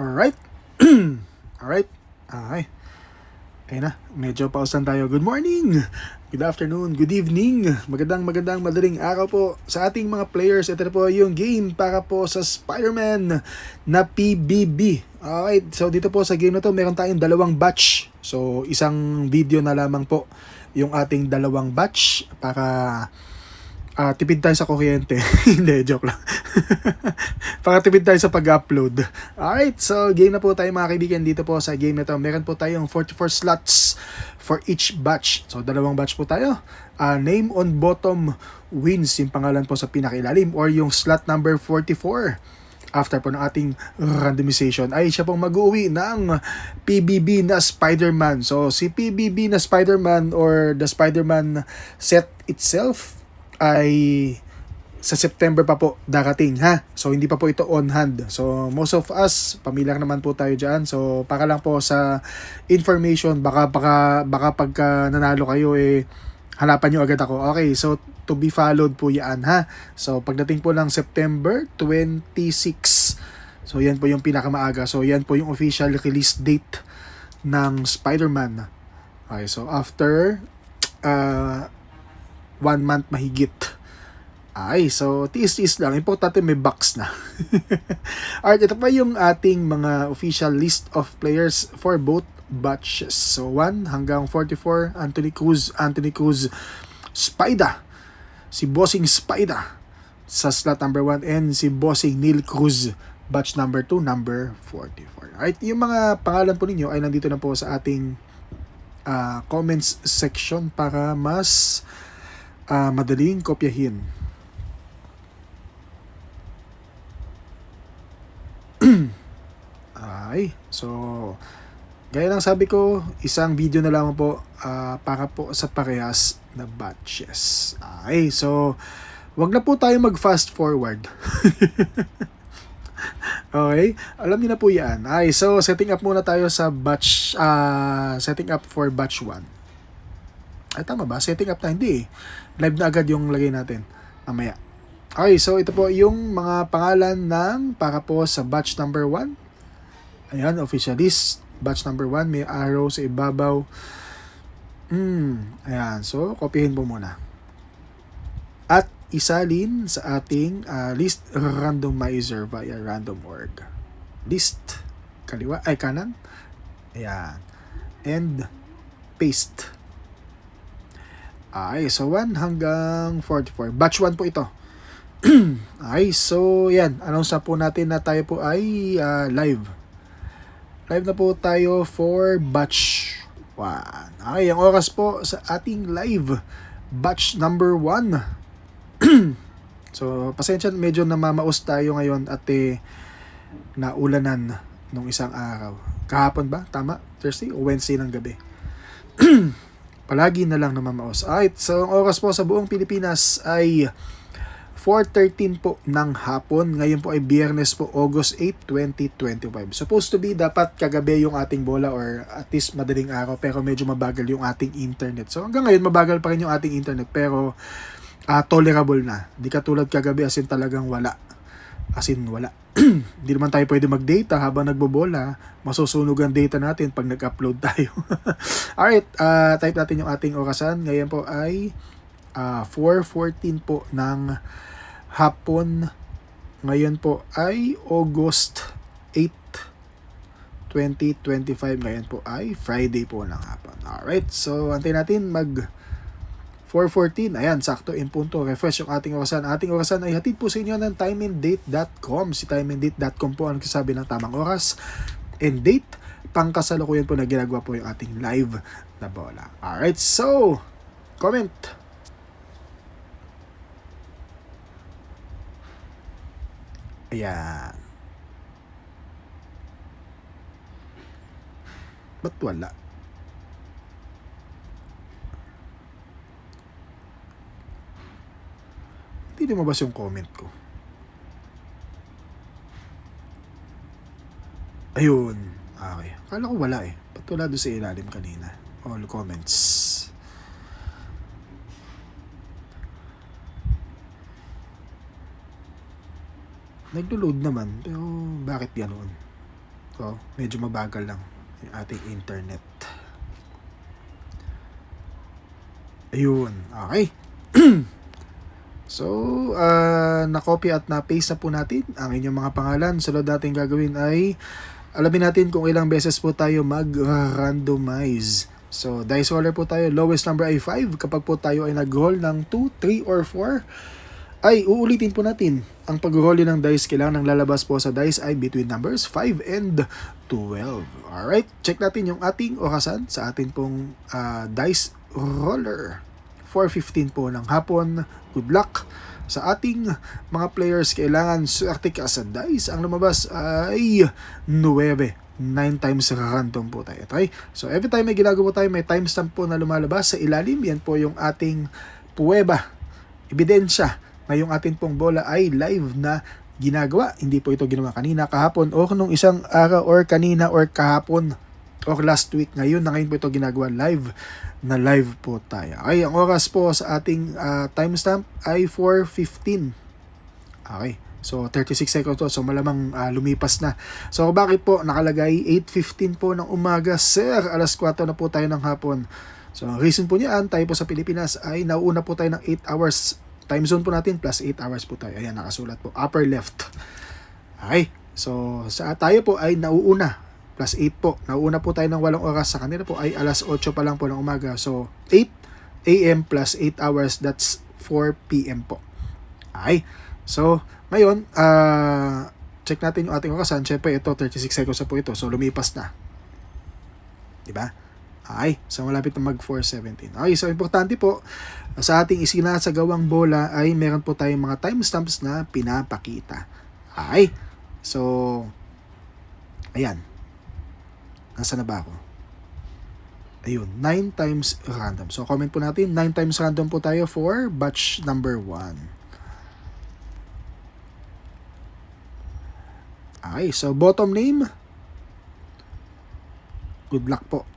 Alright. Alright. Ay. Kaya na. Medyo pausan tayo. Good morning. Good afternoon. Good evening. Magandang madaling araw po sa ating mga players. Ito na po yung game para po sa Spider-Man na PBB. Alright. So dito po sa game na to meron tayong dalawang batch. So isang video na lamang po yung ating dalawang batch para tipid tayo sa kuryente. Hindi, joke lang. Para tipid tayo sa pag-upload. Alright, so game na po tayo mga kaibigan dito po sa game na to. Meron po tayong 44 slots for each batch. So dalawang batch po tayo. Name on bottom wins yung pangalan po sa pinakailalim or yung slot number 44. After po ng ating randomization ay siya pong mag-uwi ng PBB na Spider-Man. So si PBB na Spider-Man or the Spider-Man set itself ay sa September pa po darating, ha. So hindi pa po ito on hand. So most of us familiar naman po tayo diyan. So para lang po sa information, baka pagka nanalo kayo hanapan niyo agad ako. Okay, so to be followed po 'yan, ha. So pagdating po ng September 26. So yan po yung pinakamaaga. So yan po yung official release date ng Spider-Man. Okay, so after 1 month mahigit. Ay, so tiis-tiis lang. Importante may box na. Alright, ito pa yung ating mga official list of players for both batches. So 1 hanggang 44, Anthony Cruz, Spider. Si Bossing Spider sa slot number 1 and si Bossing Neil Cruz, batch number 2, number 44. Alright, yung mga pangalan po ninyo ay nandito na po sa ating comments section para mas madaling kopyahin. Ay, so gaya ng sabi ko, isang video na lang po para po sa parehas na batches. Ay, so wag na po tayo mag fast forward. Okay, alam niyo na po yan. Ay, so setting up muna tayo sa batch, setting up for batch 1. Ay, tama ba? Setting up na, hindi. Live na agad yung lagay natin. Mamaya. Okay, so ito po yung mga pangalan ng para po sa batch number 1. Ayan, official list. Batch number 1, may arrow sa ibabaw. Ayan, so kopyahin po muna. At isalin sa ating list randomizer via random org. List. Kaliwa, ay kanan. Ayan. And paste. Ay, so 1 hanggang 44. Batch 1 po ito. Ay, so yan. Announce na po natin na tayo po ay live. Live na po tayo for batch 1. Ay, ang oras po sa ating live batch number 1. So, pasensya, medyo namamaos tayo ngayon at naulanan nung isang araw. Kahapon ba? Tama? Thursday o Wednesday ng gabi. Palagi na lang namamaos. Alright, so ang oras po sa buong Pilipinas ay 4:13 po ng hapon. Ngayon po ay Biyernes po, August 8, 2025. Supposed to be dapat kagabi yung ating bola or at least madaling araw, pero medyo mabagal yung ating internet. So hanggang ngayon mabagal pa rin yung ating internet, pero tolerable na. Di katulad kagabi as in talagang wala. As in wala. Hindi naman tayo pwede mag-data habang nagbobola. Masusunog ang data natin pag nag-upload tayo. Alright, type natin yung ating orasan. Ngayon po ay 4:14 po ng hapon. Ngayon po ay August 8, 2025. Ngayon po ay Friday po ng hapon. Alright, so antayin natin mag 4:14. Ayan, sakto in punto. Refresh yung ating orasan. Ating orasan ay hatid po sa inyo ng timeanddate.com. Si timeanddate.com po ang nagsasabi ng tamang oras and date. Pangkasalukuyan po na ginagawa po yung ating live na bola. Alright, so comment. Ayan. Ba't wala? Hindi lumabas yung comment ko. Ayun. Okay. Akala ko wala Ba't wala doon sa ilalim kanina? All comments. Naglo-load naman, pero bakit ganoon? So, medyo mabagal lang yung ating internet. Ayun. Okay. So, na-copy at na-paste na po natin ang inyong mga pangalan. Sunod natin gagawin ay alamin natin kung ilang beses po tayo mag-randomize. So, dice roller po tayo. Lowest number ay 5. Kapag po tayo ay nag-roll ng 2, 3, or 4, ay uulitin po natin. Ang pag-roll ng dice, kailangan ng lalabas po sa dice ay between numbers 5 and 12. Alright, check natin yung ating orasan sa atin pong dice roller. 4:15 po ng hapon. Good luck sa ating mga players. Kailangan swerte ka sa dice. Ang lumabas ay 9. 9 times random po tayo. Okay? So every time may ginagawa tayo, may timestamp po na lumalabas sa ilalim. Yan po yung ating puweba, ebidensya na yung ating pong bola ay live na ginagawa. Hindi po ito ginawa kanina, kahapon, o nung isang araw, or kanina, or kahapon, or last week. Ngayon po ito ginagawa live na live po tayo. Okay, ang oras po sa ating timestamp ay 4:15. Okay, so 36 seconds to. So malamang lumipas na. So bakit po nakalagay 8:15 po ng umaga, sir? Alas 4 na po tayo ng hapon. So ang reason po niyan, tayo po sa Pilipinas ay nauuna po tayo ng 8 hours. Time zone po natin plus 8 hours po tayo. Ayan, nakasulat po. Upper left. Okay, so tayo po ay nauuna. Plus 8 po. Nauuna po tayo ng 8 oras. Sa kanila po ay alas 8 pa lang po ng umaga. So, 8 a.m. plus 8 hours, that's 4 p.m. po. Okay. So, ngayon, check natin yung ating orasan. Siyempre, ito, 36 seconds na po ito. So, lumipas na. Diba? Okay. So, malapit na mag 4:17. Okay. So, importante po, sa ating isinasagawang bola ay meron po tayong mga timestamps na pinapakita. Okay. So, ayan. Nasaan na ba ako? Ayun, 9 times random. So, comment po natin, 9 times random po tayo for batch number 1. Okay, so bottom name. Good luck po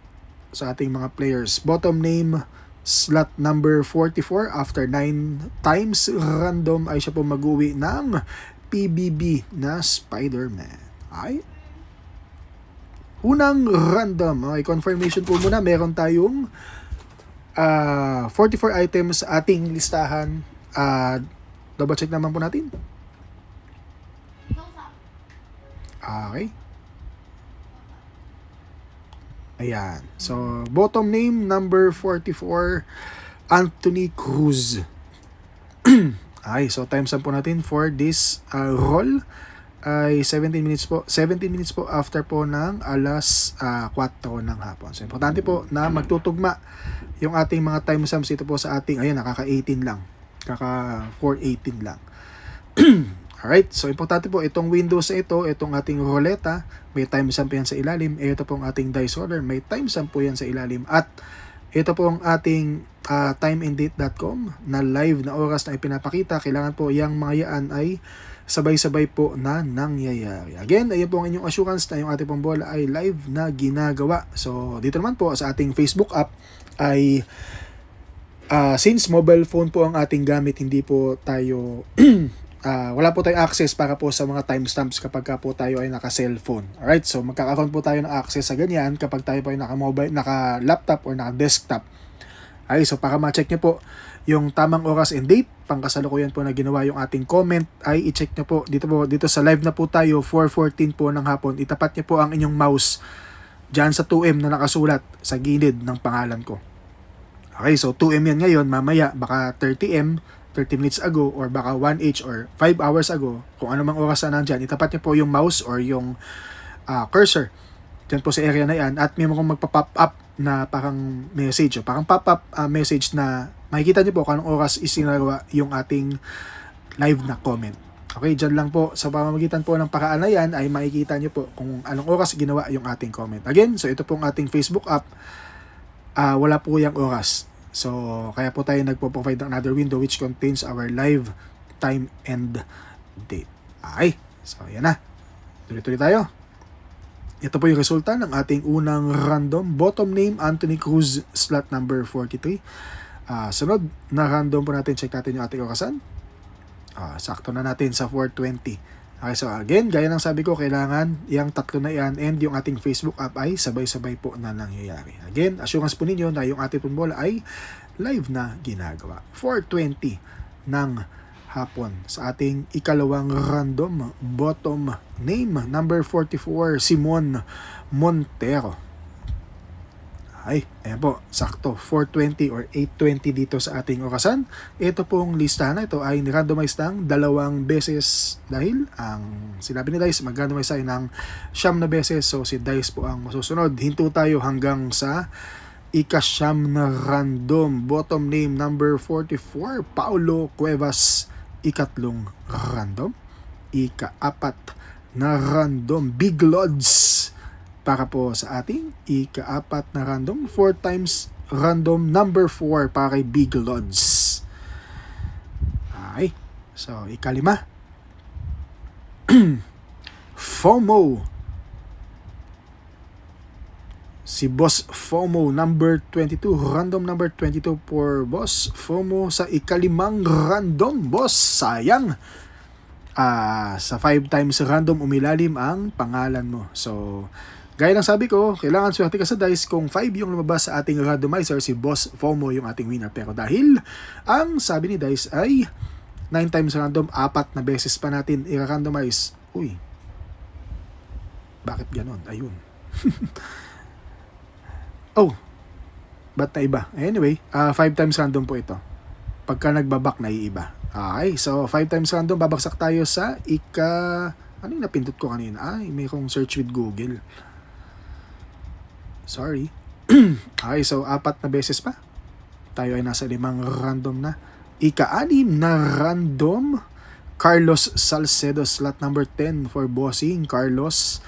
sa ating mga players. Bottom name, slot number 44. After 9 times random ay siya po mag-uwi ng PBB na Spider-Man. Okay? Unang random, okay, confirmation po muna, meron tayong 44 items sa ating listahan. Double check naman po natin. Okay. Ayan. So, bottom name, number 44, Anthony Cruz. Okay, so times po natin for this roll ay 17 minutes po. 17 minutes po after po ng alas 4 ng hapon. So, importante po na magtutugma yung ating mga timestamps ito po sa ating, ayun, nakaka-18 lang. Kaka-4:18 lang. Alright, so importante po itong windows na ito, itong ating roleta, may timestamp yan sa ilalim. Ito pong ating dice roller, may timestamp po yan sa ilalim. At ito pong ating timeanddate.com na live na oras na ipinapakita. Kailangan po yung mga yan ay sabay-sabay po na nangyayari. Again, ayun po ang inyong assurance na yung ating pong bola ay live na ginagawa. So, dito naman po sa ating Facebook app ay since mobile phone po ang ating gamit, hindi po tayo wala po tayong access para po sa mga timestamps kapag po tayo ay naka-cellphone. Alright, so magkakaroon po tayo ng access sa ganyan kapag tayo po ay naka-mobile, naka-laptop or naka-desktop. Ay, so para ma-check nyo po yung tamang oras and date, pangkasalukuyan po na ginawa yung ating comment, ay i-check nyo po dito sa live na po tayo, 4:14 po ng hapon. Itapat nyo po ang inyong mouse dyan sa 2M na nakasulat sa gilid ng pangalan ko. Okay, so 2M yan ngayon, mamaya baka 30M, 30 minutes ago, or baka 1H or 5 hours ago, kung ano mang oras na nandyan, itapat nyo po yung mouse or yung cursor dyan po sa area na yan, at may mga magpa-pop up na parang message, o parang pop-up message na makikita nyo po kung anong oras isinagawa yung ating live na comment. Okay, dyan lang po sa pamamagitan po ng paraan na yan ay makikita nyo po kung anong oras ginawa yung ating comment. Again, so ito pong ating Facebook app, wala po yung oras. So, kaya po tayo nagpo-provide ng another window which contains our live time and date. Okay, so yan na. Tuloy-tuloy tayo. Ito po yung resulta ng ating unang random. Bottom name, Anthony Cruz, slot number 43. Sunod na random po natin, check natin yung ating orasan. Sakto na natin sa 4:20. Okay, so again, gaya ng sabi ko, kailangan yung tatlo na yan and yung ating Facebook app ay sabay-sabay po na nangyayari. Again, assurance po ninyo na yung ating bola ay live na ginagawa. 4:20 ng hapon sa ating ikalawang random bottom name, number 44, Simon Montero. Ay, ayan po, sakto, 4:20 or 8:20 dito sa ating orasan. Ito pong listahan na ito ay ni-randomize ng 2 beses dahil ang sinabi ni Dice, mag-randomize tayo ng 9 na beses. So, si Dice po ang masusunod. Hinto tayo hanggang sa ika-9 na random. Bottom name, number 44, Paulo Cuevas. Ikatlong random. Ika-4 na random, Big Lods. Para po sa ating ika-4 na random, 4 times random, number 4 para kay Big Lods. Okay. So, ika-5. FOMO. Si Boss FOMO, number 22. Random number 22 for Boss FOMO sa ika-5 random. Boss, sayang. Sa 5 times random, umilalim ang pangalan mo. So, gaya ng sabi ko, kailangan swerte ka sa dice kung 5 yung lumabas sa ating randomizer, si Boss FOMO yung ating winner. Pero dahil ang sabi ni Dice ay 9 times random, 4 na beses pa natin i-randomize. Uy, bakit ganon? Ayun. Oh, ba't na iba? Anyway, 5 times random po ito. Pagka nagbabak na iiba. Okay, so 5 times random, babaksak tayo sa ano yung napindot ko kanina? Ay, may kong search with Google. Sorry. Okay, so 4 na beses pa. Tayo ay nasa 5 random na. Ika-6 na random, Carlos Salcedo, slot number 10 for Bossing Carlos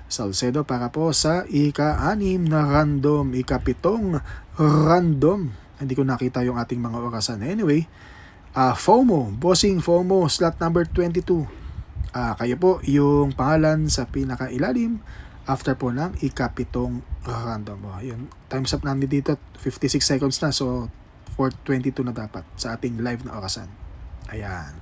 Salcedo para po sa ika-6 na random. Ika-7 random. Hindi ko nakita yung ating mga orasan. Anyway, FOMO, Bossing FOMO, slot number 22. Kayo po yung pangalan sa pinakailalim after po ng ika-7 random. Yun, time's up namin dito, 56 seconds na. So, 4:22 na dapat sa ating live na orasan. Ayan.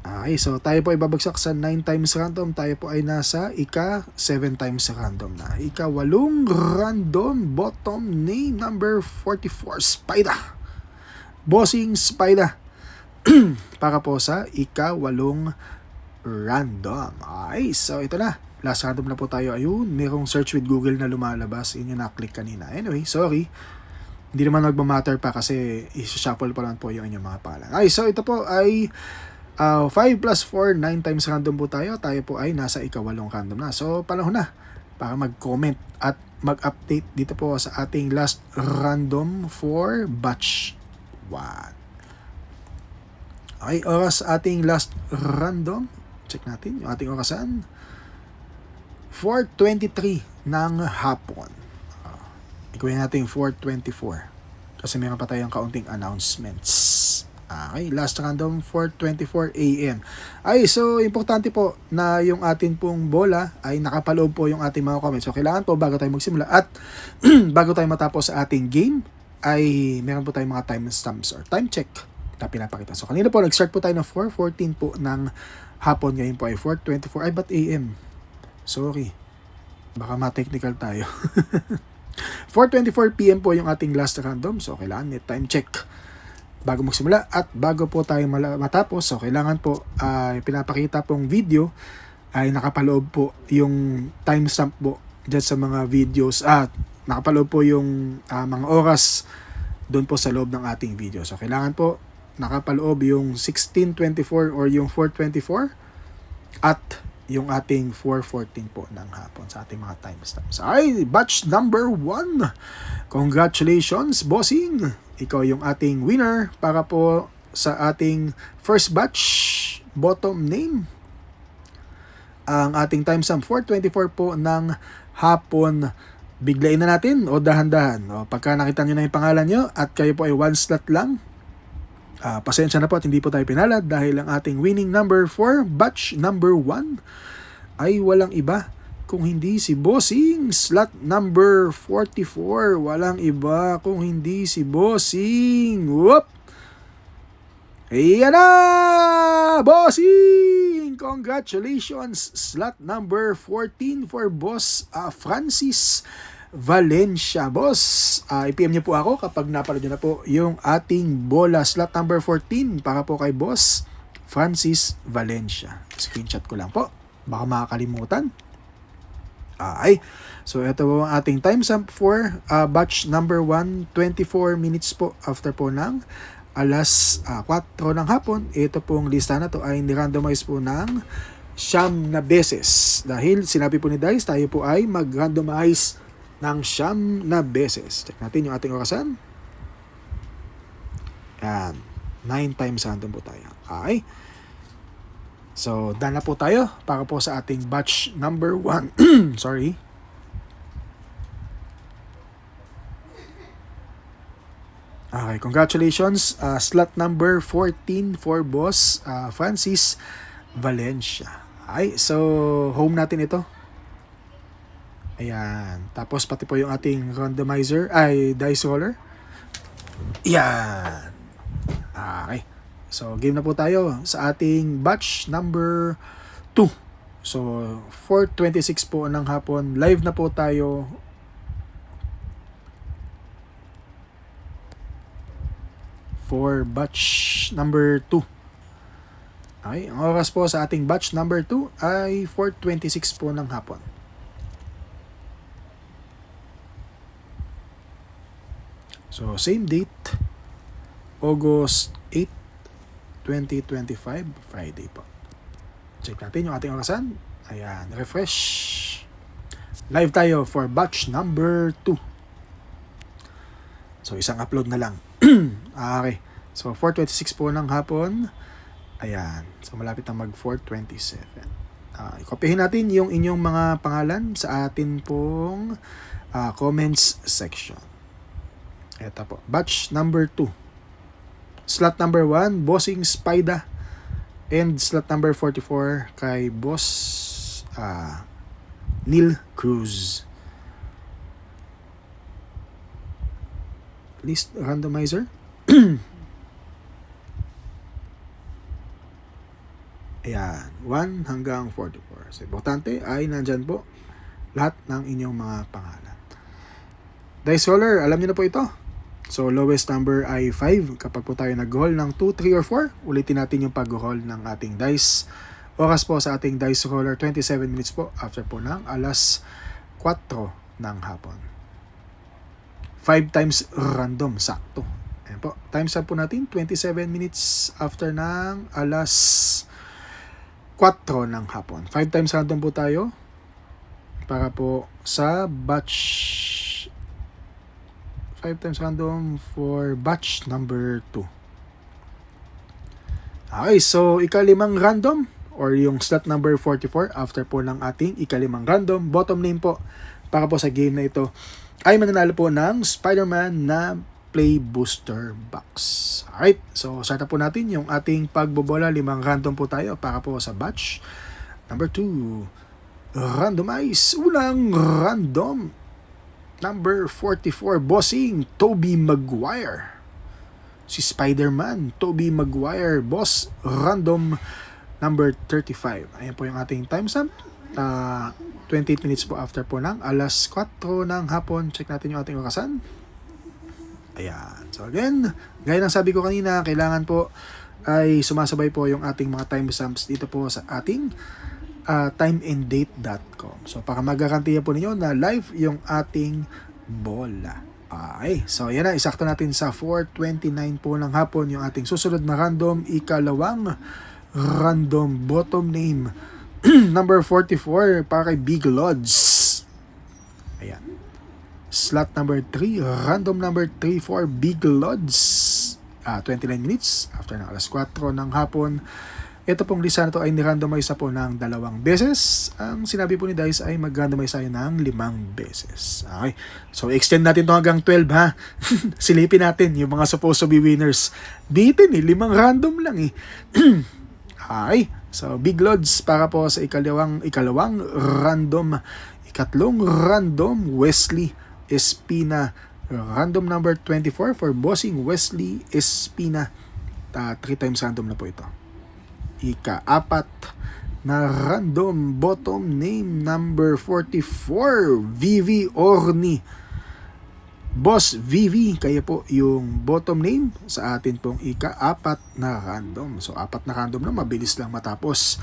Okay, so tayo po ay babagsak sa 9 times random. Tayo po ay nasa ika-7 times random na. Ika-8 random, bottom name, number 44, Spida. Bossing Spida. Para po sa ika-8 random. Okay, so ito na. Last random na po tayo. Ayun, merong search with Google na lumalabas. Yun yung na-click kanina. Anyway, sorry. Hindi naman magmamatter pa kasi i-shuffle pa lang po yung inyong mga pangalan. Okay, so ito po ay 5 plus 4, 9 times random po tayo. Tayo po ay nasa ika-8 random na. So, panahon na para mag-comment at mag-update dito po sa ating last random for batch 1. Okay, oras ating last random. Check natin yung ating orasan. 4:23 ng hapon. Ikuhin natin 4:24 kasi meron pa tayong kaunting announcements. Okay, last random 4:24 AM. Ay, so importante po na yung atin pong bola ay nakapaloob po yung ating mga comments. So kailangan po bago tayo magsimula at bago tayo matapos sa ating game ay meron po tayong mga timestamps or time check na pinapakita. So kanina po nag-start po tayo ng 4:14 po ng hapon, ngayon po ay 4:24. Ay, ba't AM? Sorry. Baka ma-technical tayo. 4:24 PM po yung ating last random. So, kailangan may time check bago magsimula. At bago po tayo matapos, so kailangan po pinapakita pong video ay nakapaloob po yung timestamp po dyan sa mga videos. At nakapaloob po yung mga oras doon po sa loob ng ating video. So, kailangan po nakapaloob yung 16:24 or yung 4:24 at yung ating 4:14 po ng hapon sa ating mga timestamps. Ay, batch number 1. Congratulations, Bossing! Ikaw yung ating winner para po sa ating first batch bottom name. Ang ating timestamp 4:24 po ng hapon. Biglayin na natin o dahan-dahan. O, pagka nakita nyo na yung pangalan nyo at kayo po ay 1 slot lang, pasensya na po at hindi po tayo pinalad dahil ang ating winning number for batch number 1 ay walang iba kung hindi si Bossing. Slot number 44, walang iba kung hindi si Bossing. Whoop! Ayan na! Bossing! Congratulations! Slot number 14 for Boss Francis Valencia. Boss, i-PM niyo po ako kapag napanood niyo na po yung ating bola. Slot number 14 para po kay Boss Francis Valencia. Screenshot ko lang po. Baka makakalimutan. Ay, so ito po ang ating time stamp for batch number 1, 24 minutes po after po ng alas 4 ng hapon. Ito pong lista na to ay ni-randomize po ng 9 na beses. Dahil sinabi po ni Dice, tayo po ay mag-randomize ng 9 na beses. Check natin yung ating orasan. Yan. 9 times random po tayo. Okay. So, done na po tayo para po sa ating batch number 1. Sorry. Okay, congratulations. Slot number 14 for Boss Francis Valencia. Okay, so home natin ito. Ayan. Tapos pati po yung ating randomizer, dice roller. Ayan. Okay. So, game na po tayo sa ating batch number 2. So, 4:26 po ng hapon. Live na po tayo. For batch number 2. Okay, ang oras po sa ating batch number 2 ay 4:26 po ng hapon. So, same date, August 8, 2025, Friday po. Check natin yung ating orasan. Ayan, refresh. Live tayo for batch number 2. So, isang upload na lang. Okay. So, 4:26 po ng hapon. Ayan. So, malapit na mag 4:27. Kopyahin natin yung inyong mga pangalan sa atin pong comments section. Ito po. Batch number 2. Slot number 1, Bossing Spida. And slot number 44 kay Boss Neil Cruz. List randomizer. Ayan, 1 hanggang 44. So, importante ay nandyan po lahat ng inyong mga pangalan. Dice roller, alam niyo na po ito. So, lowest number ay 5. Kapag po tayo nag-roll ng 2, 3, or 4, ulitin natin yung pag-roll ng ating dice. Oras po sa ating dice roller, 27 minutes po after po ng alas 4 ng hapon. 5 times random, sakto. Ayan po. Times up po natin, 27 minutes after ng alas 4 ng hapon. 5 times random po tayo para po sa batch 5 times random for batch number 2. Okay, so ikalimang random or yung slot number 44 after po ng ating ikalimang random, bottom name po para po sa game na ito ay mananalo po ng Spider-Man na Play Booster Box. Alright, so start na po natin yung ating pagbobola. 5 random po tayo para po sa batch number 2. Randomize. Unang random. Number 44, Bossing, Tobey Maguire. Si Spider-Man, Tobey Maguire, Boss, random number 35. Ayan po yung ating timestamp. 28 minutes po after po ng alas 4 ng hapon. Check natin yung ating orasan. Ayan. So again, gaya ng sabi ko kanina, kailangan po ay sumasabay po yung ating mga timestamps dito po sa ating timeanddate.com. So, para magarantiya po ninyo na live yung ating bola. Okay. So, yan na. Isakto natin sa 4:29 po ng hapon yung ating susunod na random. Ikalawang random bottom name. Number 44 para kay Big Lods. Ayan. Slot number 3. Random number 3 for Big Lods. 29 minutes after ng alas 4 ng hapon. Ito pong lista na to ay ni-randomize po ng 2 beses. Ang sinabi po ni Dice ay mag-randomize tayo ng 5 beses. Okay. So, extend natin to hanggang 12 ha. Silipin natin yung mga supposed to be winners. Dito 5 random lang eh. Okay. So, Big Lods para po sa ikalawang random. Ikatlong random, Wesley Espina. Random number 24 for Bossing Wesley Espina. 3 times random na po ito. Ika-4 na random bottom name number 44, Vivi Orni. Boss Vivi, kaya po yung bottom name sa atin pong ika-4 na random. So 4 na random na, mabilis lang matapos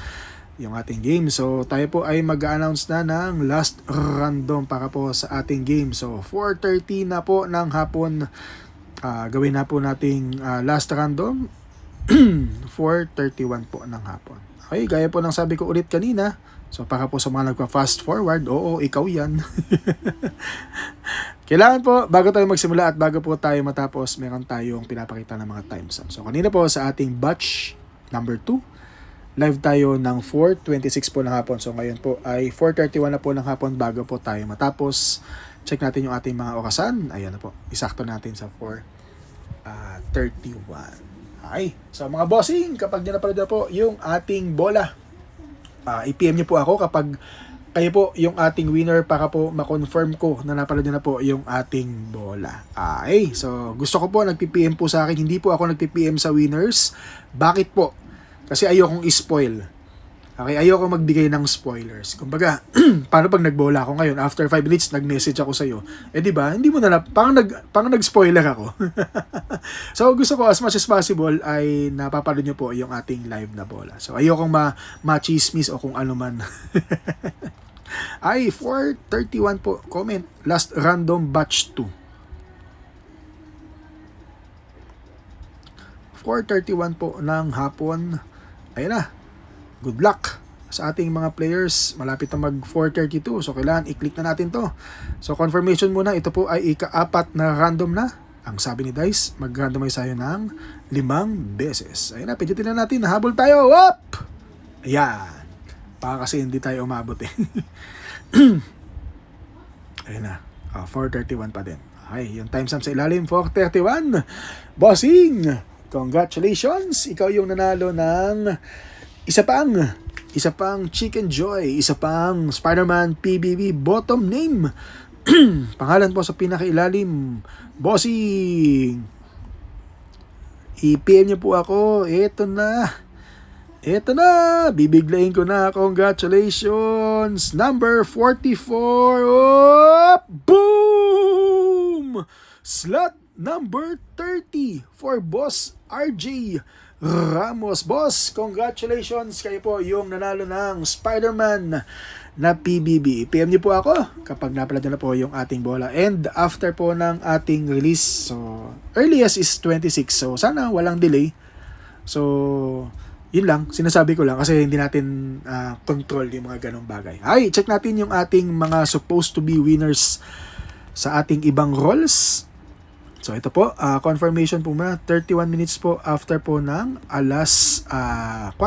yung ating game. So tayo po ay mag-announce na ng last random para po sa ating game. So 4:30 na po ng hapon, gawin na po nating last random. 4:31 po ng hapon. Okay, gaya po ng sabi ko ulit kanina. So para po sa mga nagpa-fast forward, oo, ikaw yan. Kailangan po, bago tayo magsimula at bago po tayo matapos, meron tayong pinapakita ng mga timestamp. So kanina po sa ating batch number 2, live tayo ng 4:26 po ng hapon. So ngayon po ay 4:31 na po ng hapon bago po tayo matapos. Check natin yung ating mga orasan. Ayan na po, isakto natin sa 4:31. Okay, so mga bossing, kapag napanood na po yung ating bola, i-PM nyo po ako kapag kayo po yung ating winner para po ma-confirm ko na napanood na po yung ating bola. Okay, so gusto ko po nagpi-PM po sa akin, hindi po ako nagpi-PM sa winners. Bakit po? Kasi ayokong i-spoil. Okay, ayoko magbigay ng spoilers. Kumbaga, paano pag nagbola ako ngayon, after 5 minutes nag-message ako sa iyo. Eh di ba? Hindi mo na parang nag-spoiler ako. So gusto ko as much as possible ay napapanood niyo po yung ating live na bola. So ayokong ma-chismis o kung ano man. Ay 4:31 po. Comment last random batch 2. 4:31 po ng hapon. Ayun na. Good luck sa ating mga players. Malapit na mag 4:32. So kailangan i-click na natin to. So confirmation muna. Ito po ay ika-4 na random na. Ang sabi ni Dice, mag-randomize tayo ng 5 beses. Ayun na, pigitin na natin. Nahabol tayo. Up! Ayan. Baka kasi hindi tayo umabot eh. Ayun na. 4:31 pa din. Okay, yung timestamp sa ilalim, 4:31. Bossing! Congratulations! Ikaw yung nanalo ng isa pang Chicken Joy, isa pang Spider-Man PBB bottom name. Pangalan po sa pinakailalim, bossing. I-PM niyo po ako. Ito na, bibiglayin ko na. Congratulations, number 44. Oh, boom! Slot number 30 for Boss RJ Ramos. Boss, congratulations, kayo po yung nanalo ng Spider-Man na PBB. PM niyo po ako kapag napalad na po yung ating bola. And after po ng ating release, so earliest is 26. So sana walang delay. So yun lang, sinasabi ko lang kasi hindi natin control yung mga ganong bagay. Ay, check natin yung ating mga supposed to be winners sa ating ibang roles. So ito po, confirmation po muna, 31 minutes po after po ng alas 4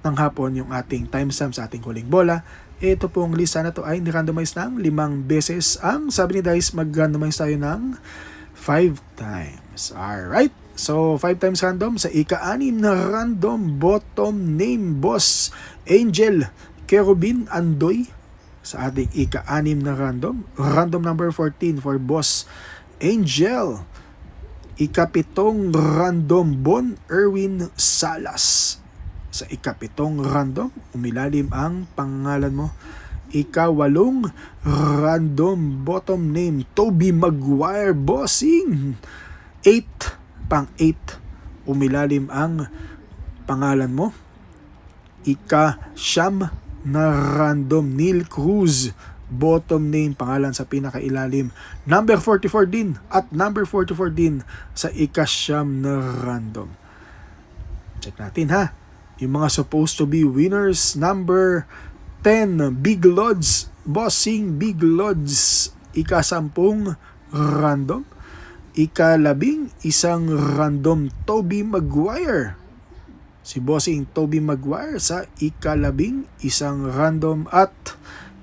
ng hapon yung ating timestamp sa ating huling bola. Ito pong lista na to ay ni-randomize ng 5 beses. Ang sabi ni Dice, mag-randomize tayo ng 5 times. Alright, so 5 times random sa ika-6 na random bottom name Boss Angel Kerubin Andoy. Sa ating ika-6 na random number 14 for Boss Angel. Ika-7 random Bon Erwin Salas. Sa ika-7 random, umilalim ang pangalan mo. Ika-8 random bottom name Toby Maguire Bossing. 8 umilalim ang pangalan mo. Ika-9 na random Neil Cruz bottom name, pangalan sa pinakailalim, number 44 din at number 44 din sa ika-9 na random. Check natin ha yung mga supposed to be winners. Number 10 Big Lods Bossing Big Lods, ika-10 random. Ika-11 isang random Toby Maguire, si Bossing Toby Maguire sa ika-11 isang random. At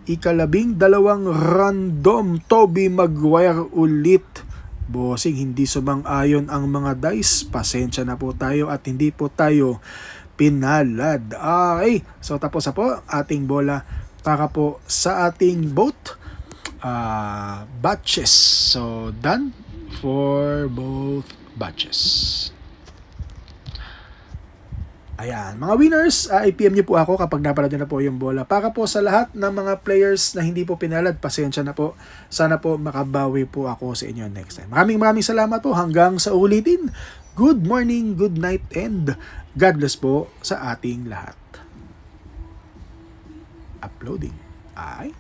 ika-12 random Toby Maguire ulit. Bossing, hindi sumang-ayon ang mga dice. Pasensya na po tayo at hindi po tayo pinalad. Okay, so tapos na po ating bola para po sa ating both batches. So done for both batches. Ayan, mga winners, i-PM niyo po ako kapag napalad niyo na po yung bola. Para po sa lahat ng mga players na hindi po pinalad, pasensya na po. Sana po makabawi po ako sa inyo next time. Maraming salamat po hanggang sa ulitin. Good morning, good night, and God bless po sa ating lahat. Uploading. Ay.